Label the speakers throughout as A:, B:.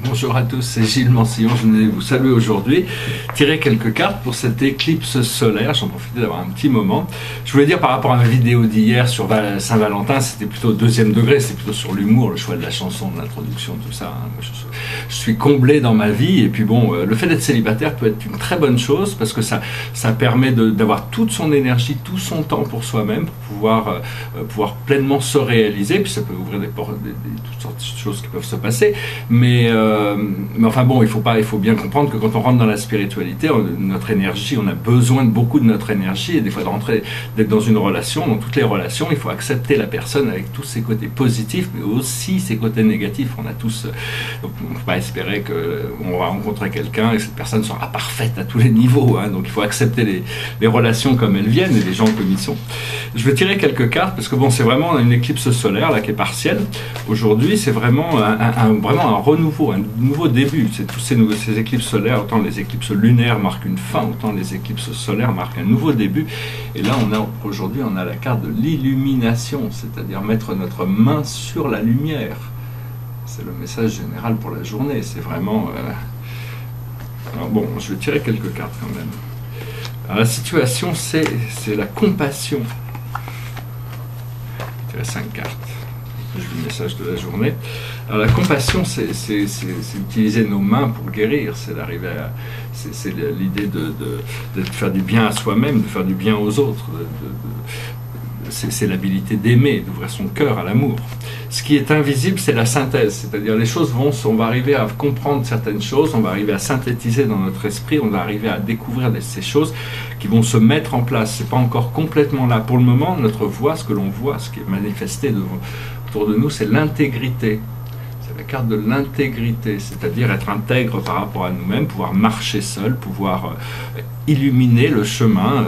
A: Bonjour à tous, c'est Gilles Mansillon, je venais vous saluer aujourd'hui, tirer quelques cartes pour cette éclipse solaire, j'en profitais d'avoir un petit moment. Je voulais dire par rapport à ma vidéo d'hier sur Saint-Valentin, c'était plutôt au deuxième degré, c'est plutôt sur l'humour, le choix de la chanson, de l'introduction, tout ça. Je suis comblé dans ma vie, et puis bon, le fait d'être célibataire peut être une très bonne chose, parce que ça permet d'avoir toute son énergie, tout son temps pour soi-même, pour pouvoir pleinement se réaliser, puis ça peut ouvrir des portes, toutes sortes de choses qui peuvent se passer, mais enfin bon, il faut bien comprendre que quand on rentre dans la spiritualité, notre énergie, on a besoin de beaucoup de notre énergie, et des fois d'être dans une relation, dans toutes les relations, il faut accepter la personne avec tous ses côtés positifs, mais aussi ses côtés négatifs. On a tous, donc on ne peut pas espérer qu'on va rencontrer quelqu'un et que cette personne sera parfaite à tous les niveaux, hein, donc il faut accepter les relations comme elles viennent et les gens comme ils sont. Je vais tirer quelques cartes parce que bon, c'est vraiment une éclipse solaire là qui est partielle. Aujourd'hui, c'est vraiment vraiment un renouveau, un nouveau début. C'est tous ces éclipses solaires, autant les éclipses lunaires marquent une fin, autant les éclipses solaires marquent un nouveau début. Et là, aujourd'hui, on a la carte de l'illumination, c'est-à-dire mettre notre main sur la lumière. C'est le message général pour la journée. C'est vraiment... Alors bon, je vais tirer quelques cartes quand même. Alors, la situation, c'est la compassion. Je vais tirer 5 cartes. J'ai le message de la journée. Alors la compassion, c'est utiliser nos mains pour guérir, c'est l'idée de faire du bien à soi-même, de faire du bien aux autres, c'est l'habilité d'aimer, d'ouvrir son cœur à l'amour. Ce qui est invisible, c'est la synthèse, c'est-à-dire les choses on va arriver à comprendre certaines choses, on va arriver à synthétiser dans notre esprit, on va arriver à découvrir ces choses qui vont se mettre en place. C'est pas encore complètement là. Pour le moment, notre voix, ce que l'on voit, ce qui est manifesté autour de nous, c'est l'intégrité. C'est la carte de l'intégrité, c'est-à-dire être intègre par rapport à nous-mêmes, pouvoir marcher seul, pouvoir illuminer le chemin,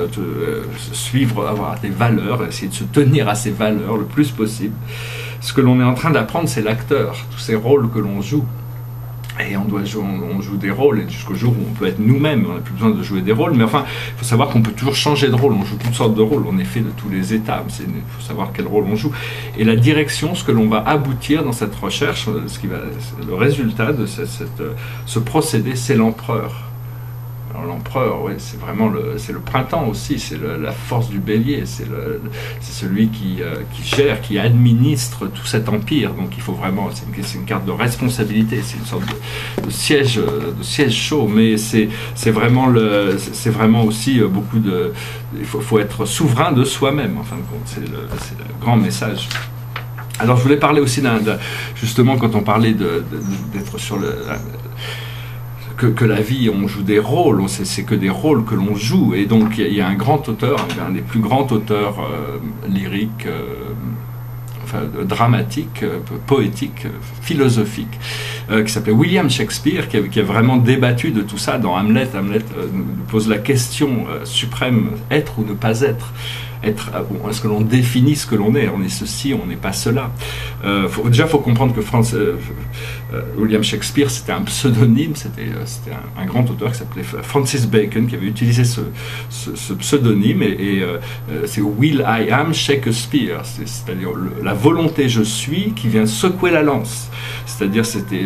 A: suivre, avoir des valeurs, essayer de se tenir à ces valeurs le plus possible. Ce que l'on est en train d'apprendre, c'est l'acteur, tous ces rôles que l'on joue. Et on joue des rôles, et jusqu'au jour où on peut être nous-mêmes, on n'a plus besoin de jouer des rôles, mais enfin, il faut savoir qu'on peut toujours changer de rôle, on joue toutes sortes de rôles, on est fait de tous les états, il faut savoir quel rôle on joue. Et la direction, ce que l'on va aboutir dans cette recherche, le résultat de ce procédé, c'est l'empereur. Alors l'empereur, ouais, c'est vraiment le printemps aussi, c'est la force du bélier, c'est celui qui gère, qui administre tout cet empire. Donc il faut vraiment, c'est une carte de responsabilité, c'est une sorte de siège chaud, mais c'est vraiment aussi beaucoup de, il faut être souverain de soi-même. En fin de compte, c'est le grand message. Alors je voulais parler aussi justement quand on parlait d'être sur que la vie, on joue des rôles, c'est que des rôles que l'on joue, et donc il y a un grand auteur, un des plus grands auteurs lyriques, dramatiques, poétiques, philosophiques, qui s'appelait William Shakespeare, qui a vraiment débattu de tout ça dans Hamlet. Hamlet nous pose la question suprême, être ou ne pas être. Est-ce que l'on définit ce que l'on est? On est ceci, on n'est pas cela. Déjà, il faut comprendre que William Shakespeare, c'était un pseudonyme, c'était un grand auteur qui s'appelait Francis Bacon, qui avait utilisé ce pseudonyme, et c'est Will I Am Shakespeare, c'est-à-dire la volonté je suis qui vient secouer la lance. C'est-à-dire c'était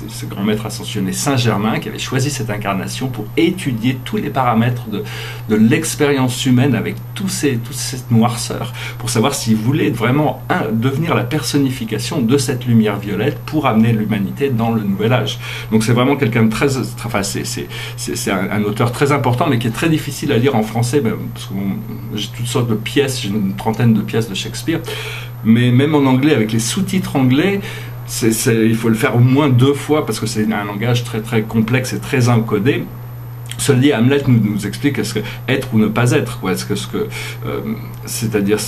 A: ce grand maître ascensionné Saint-Germain qui avait choisi cette incarnation pour étudier tous les paramètres de l'expérience humaine avec toute cette noirceur, pour savoir s'il voulait vraiment devenir la personnification de cette lumière violette pour amener l'humanité dans le nouvel âge. Donc c'est vraiment quelqu'un de c'est un auteur très important, mais qui est très difficile à lire en français, parce que j'ai toutes sortes de pièces, j'ai une trentaine de pièces de Shakespeare, mais même en anglais, avec les sous-titres anglais, il faut le faire au moins 2 fois, parce que c'est un langage très très complexe et très encodé. Cela dit, Hamlet nous explique est-ce que être ou ne pas être, quoi. C'est-à-dire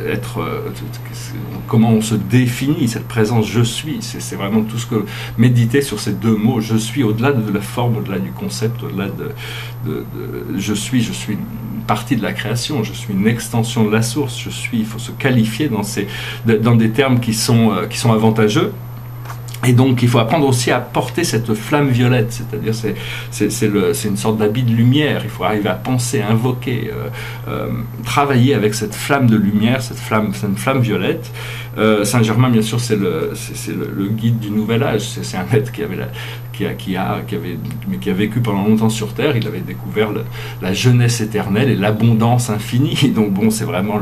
A: être, comment on se définit, cette présence je suis, c'est vraiment tout ce que méditer sur ces 2 mots, je suis, au-delà de la forme, au-delà du concept, au-delà de je suis une partie de la création, je suis une extension de la source, il faut se qualifier dans des termes qui sont avantageux. Et donc il faut apprendre aussi à porter cette flamme violette, c'est-à-dire c'est une sorte d'habit de lumière, il faut arriver à penser, à invoquer, travailler avec cette flamme de lumière, cette flamme violette. Saint-Germain, bien sûr, c'est le guide du nouvel âge, c'est un être qui a vécu pendant longtemps sur Terre, il avait découvert la jeunesse éternelle et l'abondance infinie, donc bon, c'est vraiment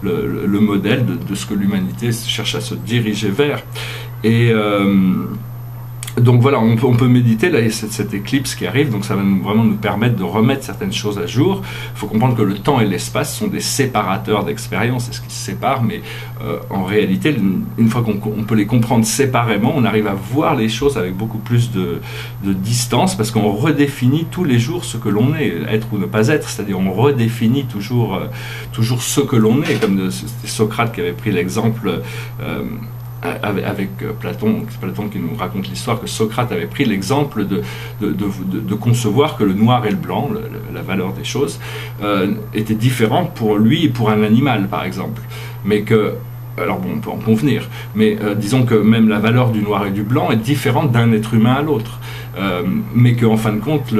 A: le modèle de ce que l'humanité cherche à se diriger vers. Et donc voilà, on peut méditer là, cette éclipse qui arrive, donc ça va vraiment nous permettre de remettre certaines choses à jour. Il faut comprendre que le temps et l'espace sont des séparateurs d'expérience, c'est ce qui se sépare, mais en réalité, une fois qu'on peut les comprendre séparément, on arrive à voir les choses avec beaucoup plus de distance, parce qu'on redéfinit tous les jours ce que l'on est, être ou ne pas être, c'est-à-dire on redéfinit toujours ce que l'on est, comme Socrate qui avait pris l'exemple avec Platon qui nous raconte l'histoire que Socrate avait pris l'exemple de concevoir que le noir et le blanc, la valeur des choses, était différent pour lui et pour un animal, par exemple. Mais que, alors bon, on peut en convenir, mais disons que même la valeur du noir et du blanc est différente d'un être humain à l'autre. Mais qu'en fin de compte,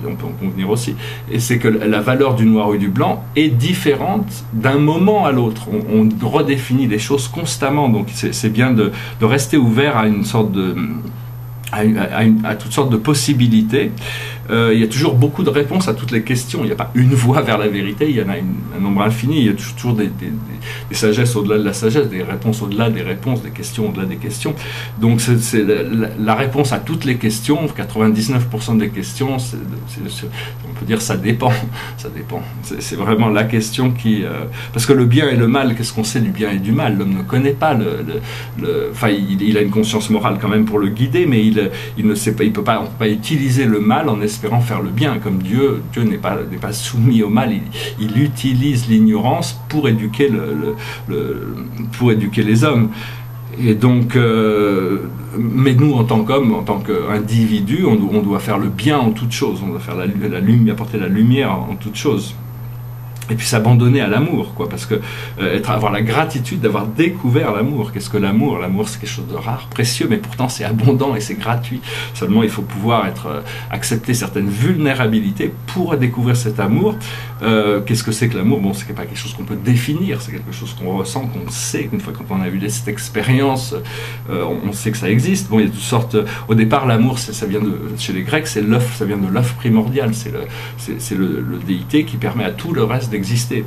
A: on peut en convenir aussi, et c'est que la valeur du noir et du blanc est différente d'un moment à l'autre. On redéfinit les choses constamment, donc c'est bien de rester ouvert à une sorte à toutes sortes de possibilités. Il y a toujours beaucoup de réponses à toutes les questions. Il n'y a pas une voie vers la vérité, il y en a un nombre infini. Il y a toujours des sagesses au-delà de la sagesse, des réponses au-delà des réponses, des questions au-delà des questions. Donc c'est la réponse à toutes les questions, 99% des questions, on peut dire ça dépend. Ça dépend. C'est vraiment la question qui... parce que le bien et le mal, qu'est-ce qu'on sait du bien et du mal? L'homme ne connaît pas enfin, il a une conscience morale quand même pour le guider, mais il ne sait pas, on peut pas utiliser le mal en espérant faire le bien, comme Dieu n'est pas soumis au mal, il utilise l'ignorance pour éduquer pour éduquer les hommes. Et donc, mais nous, en tant qu'hommes, en tant qu'individus, on doit faire le bien en toutes choses, on doit faire apporter la lumière en toutes choses. Et puis s'abandonner à l'amour, quoi, parce que avoir la gratitude d'avoir découvert l'amour. Qu'est-ce que l'amour? L'amour, c'est quelque chose de rare, précieux, mais pourtant c'est abondant et c'est gratuit. Seulement, il faut pouvoir accepter certaines vulnérabilités pour découvrir cet amour. Qu'est-ce que c'est que l'amour? Bon, c'est pas quelque chose qu'on peut définir, c'est quelque chose qu'on ressent, qu'on sait, qu'une fois quand on a eu cette expérience, on sait que ça existe. Bon, il y a toutes sortes... Au départ, l'amour, ça vient chez les Grecs, c'est l'œuf, ça vient de l'œuf primordial, c'est le déité qui permet à tout le reste d'exister.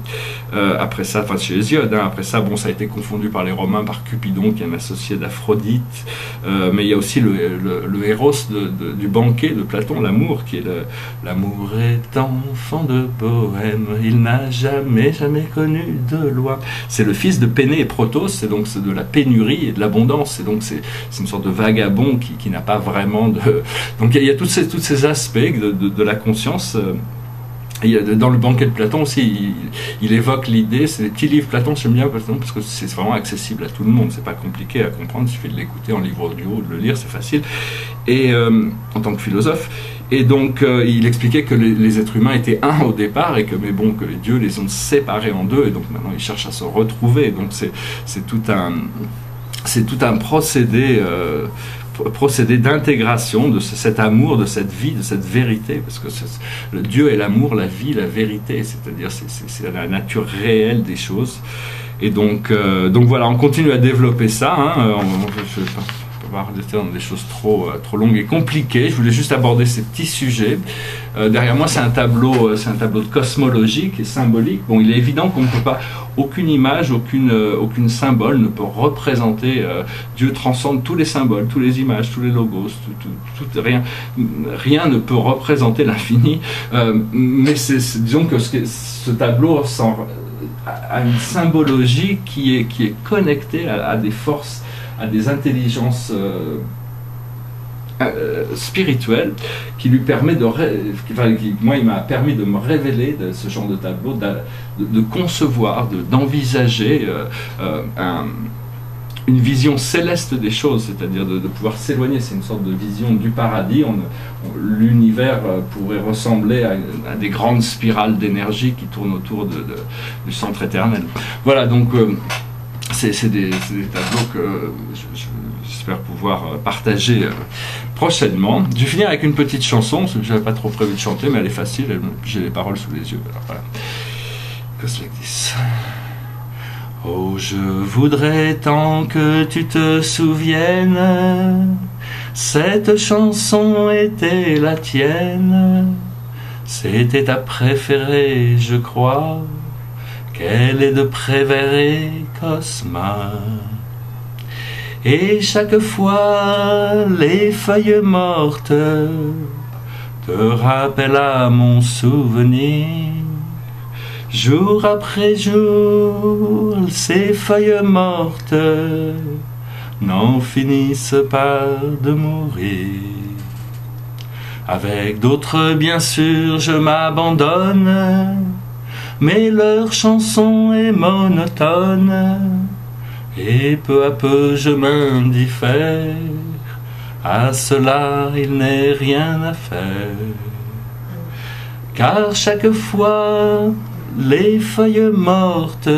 A: Après ça, enfin chez Hésiode, après ça, bon, ça a été confondu par les Romains, par Cupidon, qui est un associé d'Aphrodite, mais il y a aussi le héros du banquet de Platon, l'amour, qui est l'amour est enfant de poème, il n'a jamais connu de loi. C'est le fils de Pénée et Protos, c'est donc de la pénurie et de l'abondance, et donc c'est une sorte de vagabond qui n'a pas vraiment de... Donc il y a tous ces aspects de la conscience. Dans le banquet de Platon aussi, il évoque l'idée, c'est des petits livres Platon, j'aime bien Platon parce que c'est vraiment accessible à tout le monde, c'est pas compliqué à comprendre, il suffit de l'écouter en livre audio, de le lire, c'est facile, et en tant que philosophe. Et donc il expliquait que les êtres humains étaient un au départ, et que les dieux les ont séparés en deux, et donc maintenant ils cherchent à se retrouver, donc c'est tout un procédé d'intégration de cet amour, de cette vie, de cette vérité, parce que le Dieu est l'amour, la vie, la vérité, c'est-à-dire c'est la nature réelle des choses. Et donc voilà, on continue à développer ça, je ne peux pas rester dans des choses trop longues et compliquées. Je voulais juste aborder ces petits sujets. Derrière moi, c'est un tableau de cosmologie qui est symbolique. Bon, il est évident qu'on ne peut pas, aucune image, aucune symbole ne peut représenter. Dieu transcende tous les symboles, toutes les images, tous les logos, rien ne peut représenter l'infini. Mais disons que ce tableau a une symbologie qui est connectée à des forces, à des intelligences spirituelles qui lui permet moi il m'a permis de me révéler de ce genre de tableau, de concevoir, d'envisager une vision céleste des choses, c'est-à-dire de pouvoir s'éloigner. C'est une sorte de vision du paradis. L'univers pourrait ressembler à des grandes spirales d'énergie qui tournent autour du centre éternel. Voilà, donc c'est des tableaux que j'espère pouvoir partager prochainement. Je vais finir avec une petite chanson, parce que je n'avais pas trop prévu de chanter, mais elle est facile, j'ai les paroles sous les yeux. Alors voilà. Goes like this. Oh, je voudrais tant que tu te souviennes, cette chanson était la tienne, c'était ta préférée, je crois, qu'elle est de Prévert et Cosma. Et chaque fois les feuilles mortes te rappellent à mon souvenir. Jour après jour, ces feuilles mortes n'en finissent pas de mourir. Avec d'autres, bien sûr, je m'abandonne, mais leur chanson est monotone, et peu à peu je m'indiffère. À cela, il n'est rien à faire, car chaque fois les feuilles mortes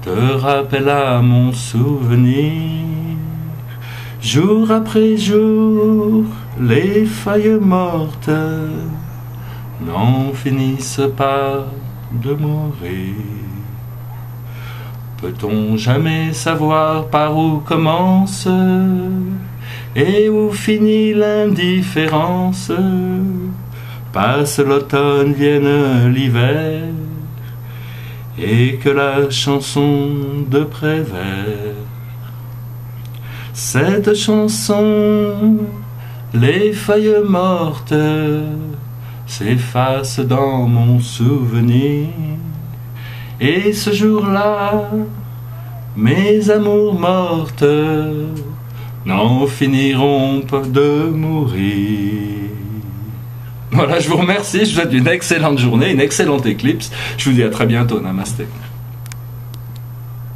A: te rappellent à mon souvenir. Jour après jour, les feuilles mortes n'en finissent pas de mourir. Peut-on jamais savoir par où commence et où finit l'indifférence? Passe l'automne, vienne l'hiver, et que la chanson de Prévert, cette chanson, les feuilles mortes s'effacent dans mon souvenir, et ce jour-là, mes amours mortes n'en finiront pas de mourir. Voilà, je vous remercie, je vous souhaite une excellente journée, une excellente éclipse. Je vous dis à très bientôt, namasté.